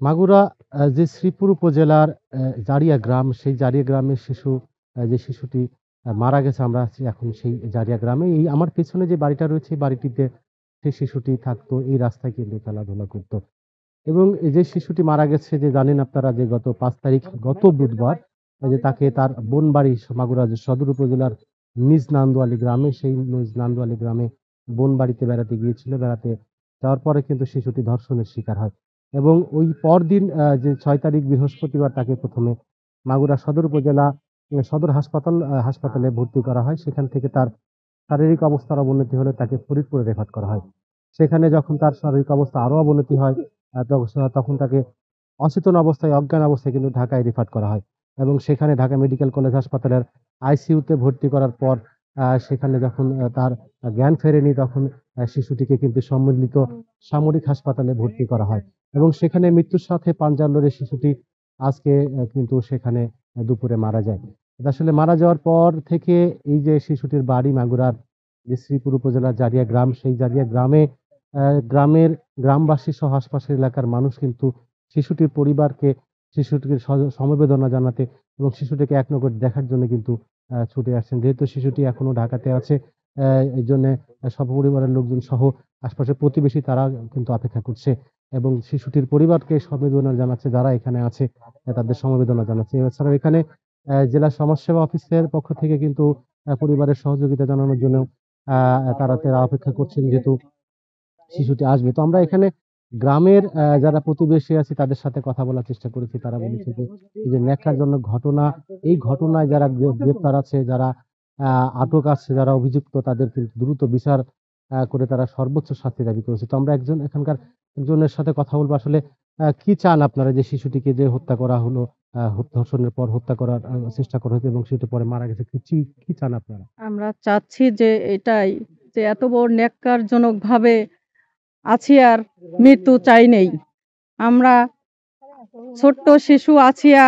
মাগুরা যে শ্রীপুর উপজেলার জারিয়া গ্রাম, সেই জারিয়া গ্রামের শিশু যে শিশুটি মারা গেছে, আমরা আছি এখন সেই জারিয়া গ্রামে। এই আমার পেছনে যে বাড়িটা রয়েছে, এই বাড়িটিতে সেই শিশুটি থাকতো। এই রাস্তায় কিন্তু খেলাধুলা করত। এবং এই যে শিশুটি মারা গেছে, যে জানেন আপনারা, যে গত ৫ তারিখ, গত বুধবার, যে তাকে তার বোন বাড়ি মাগুরা যে সদর উপজেলার নিজ নান্দোয়ালী গ্রামে, সেই নিজ নান্দোয়ালী গ্রামে বোন বাড়িতে বেড়াতে গিয়েছিল। বেড়াতে যাওয়ার পরে কিন্তু শিশুটি ধর্ষণের শিকার হয়। এবং ওই পরদিন যে ৬ তারিখ বৃহস্পতিবার, তাকে প্রথমে মাগুরা সদর উপজেলা সদর হাসপাতালে ভর্তি করা হয়। সেখান থেকে তার শারীরিক অবস্থার অবনতি হলে তাকে ফরিদপুরে রেফার করা হয়। সেখানে যখন তার শারীরিক অবস্থা আরো অবনতি হয়, তখন তাকে অচেতন অবস্থায়, অজ্ঞান অবস্থায় কিন্তু ঢাকায় রেফার করা হয়। এবং সেখানে ঢাকা মেডিকেল কলেজ হাসপাতালের আইসিইউতে ভর্তি করার পর সেখানে যখন তার জ্ঞান ফেরেনি, তখন শিশুটিকে কিন্তু সম্মিলিত সামরিক হাসপাতালে ভর্তি করা হয়। এবং সেখানে মৃত্যুর সাথে পাঞ্জা লড়ে শিশুটি আজকে কিন্তু সেখানে দুপুরে মারা যায়। আসলে মারা যাওয়ার পর থেকে এই যে শিশুটির বাড়ি মাগুরার যে শ্রীপুর উপজেলার জারিয়া গ্রাম, সেই জারিয়া গ্রামে গ্রামের গ্রামবাসী সহ আশপাশের এলাকার মানুষ কিন্তু শিশুটির পরিবারকে, শিশুটিকে সমবেদনা জানাতে এবং শিশুটিকে এক নজর দেখার জন্য কিন্তু ছুটে আসছেন। যেহেতু শিশুটি এখনো ঢাকাতে আছে, এইজন্যে সপরিবারের লোকজন সহ আশপাশের প্রতিবেশী তারা কিন্তু অপেক্ষা করছে এবং শিশুটির পরিবারকে সমবেদনা জানাচ্ছে, যারা এখানে আছে তাদের সমবেদনা জানাচ্ছে। এছাড়াও এখানে জেলা সমাজসেবা অফিসের পক্ষ থেকে কিন্তু পরিবারের সহযোগিতা জানানোর জন্য তারা অপেক্ষা করছেন, যেহেতু শিশুটি আসবে। তো আমরা এখানে গ্রামের যারা প্রতিবেশী আছে তাদের সাথে কথা বলার চেষ্টা করেছি। তারা বলেছে যে এই যে ন্যাক্কারজনক ঘটনা, এই ঘটনায় যারা গ্রেপ্তার আছে, যারা আ আটক আছে, যারা অভিযুক্ত, তাদের কিন্তু দ্রুত বিচার করে তারা সর্বোচ্চ শাস্তি দাবি করেছে। তো আমরা এখানকার একজনের সাথে কথা বলবো। আসলে কি চান আপনারা, যে শিশুটিকে যে হত্যা করা হলো, ধর্ষণের পর হত্যা করার চেষ্টা করা হয়েছে এবং শিশুটি পরে মারা গেছে। কি চান আপনারা? আমরা চাচ্ছি যে এটাই, যে এত বড় ন্যাক্কারজনকভাবে আছিয়ার মৃত্যু চাই নেই। আমরা ছোট্ট শিশু আছিয়া,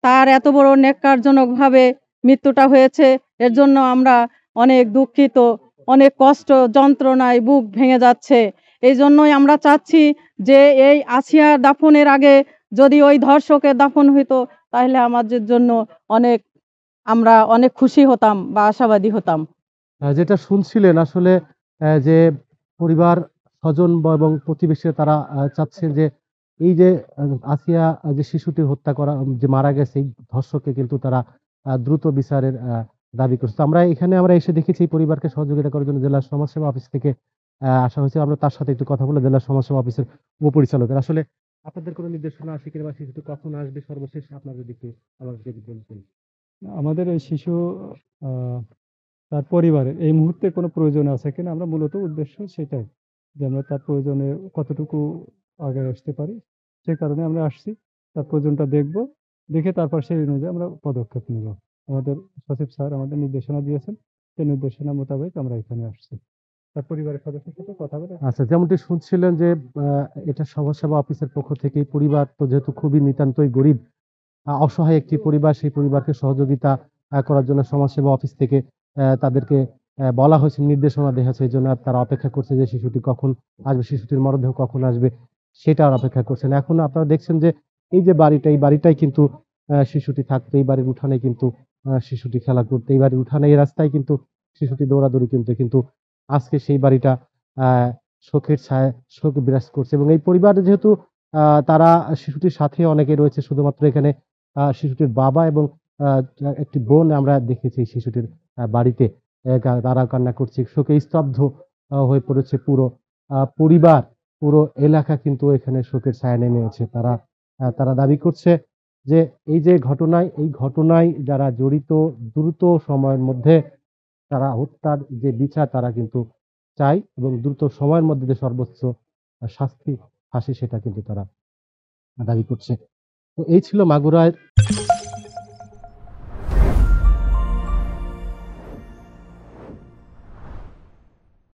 তার এত বড় ন্যাক্কারজনকভাবে মৃত্যুটা হয়েছে। এর জন্য আমরা অনেক দুঃখিত, অনেক কষ্ট যন্ত্রণায় বুক ভেঙে যাচ্ছে। এই জন্যই আমরা চাচ্ছি যে এই আছিয়া দাফনের আগে যদি ওই ধর্ষকের দাফন হইতো, তাহলে আমাদের জন্য অনেক, আমরা অনেক খুশি হতাম বা আশাবাদী হতাম। যেটা শুনছিলেন আসলে, যে পরিবার, স্বজন এবং প্রতিবেশীরা তারা চাচ্ছেন যে এই যে আসিয়া, যে শিশুটি হত্যা করা, যে মারা গেছে, এই ধর্ষককে কিন্তু তারা দ্রুত বিচারের দাবি করছে। তো আমরা এসে দেখেছি এই পরিবারকে সহযোগিতা করার জন্য জেলা সমাজসেবা অফিস থেকে আসা হয়েছে। আমরা তার সাথে একটু কথা বলে জেলা সমাজসেবা অফিসের উপপরিচালকের আসলে আপনাদের কোনো নির্দেশনা আছে কিনা, বা শিশুটি কখন আসবে সর্বশেষ, আপনার যদি একটু আমাকে বলতেন। আমাদের এই শিশু আ তার পরিবারের এই মুহূর্তে কোনো প্রয়োজন আছে কিনা, আমরা মূলত উদ্দেশ্য সেটাই। যে আমরা তার প্রয়োজনে কতটুকু আগে আসতে পারি, সে কারণে আমরা আসছি। তার প্রয়োজনটা দেখব। দেখে তারপর সেই অনুযায়ী আমরা পদক্ষেপ নিব। আমাদের সচিব স্যার আমাদের নির্দেশনা দিয়েছেন। সেই নির্দেশনা মোতাবেক আমরা এখানে আসছি। তার পরিবারের সদস্যের সাথে কথা বলে আচ্ছা, যেমনটি শুনছিলেন যে আ এটা সমাজসেবা অফিসের পক্ষ থেকেই, পরিবার তো যেহেতু খুবই নিতান্তই গরিব, অসহায় একটি পরিবার, সেই পরিবারকে সহযোগিতা করার জন্য সমাজসেবা অফিস থেকে তাদেরকে বলা হয়েছে, নির্দেশনা দেয়া হয়েছে। এজন্য তারা অপেক্ষা করছে যে শিশুটি কখন আসবে, শিশুটির মরদেহ কখন আসবে, সেটা আর অপেক্ষা করছেন। এখন আপনারা দেখছেন যে এই যে বাড়িটা, এই বাড়িটাই কিন্তু শিশুটি থাকতো। এই বাড়ির উঠানে কিন্তু শিশুটি খেলা করতো। এই বাড়ির উঠানে, এই রাস্তায় কিন্তু শিশুটি দৌড়াদৌড়ি কিন্তু আজকে সেই বাড়িটা আ শোকের ছায়ায়, শোক বিরাজ করছে। এবং এই পরিবারে যেহেতু তারা শিশুটির সাথে অনেকে রয়েছে, শুধুমাত্র এখানে শিশুটির বাবা এবং আ একটি বোন আমরা দেখেছি শিশুটির বাড়িতে। তারা কান্না করছে। শোকে স্তব্ধ হয়ে পড়েছে পুরো পরিবার, পুরো এলাকা কিন্তু এখানে শোকের ছায়া নেমে এসেছে। তারা দাবি করছে যে এই যে ঘটনায়, এই ঘটনায় যারা জড়িত, দ্রুত সময়ের মধ্যে তারা হত্যার যে বিচার তারা কিন্তু চায় এবং দ্রুত সময়ের মধ্যে যে সর্বোচ্চ শাস্তি, ফাঁসি, সেটা কিন্তু তারা দাবি করছে। তো এই ছিল মাগুরায়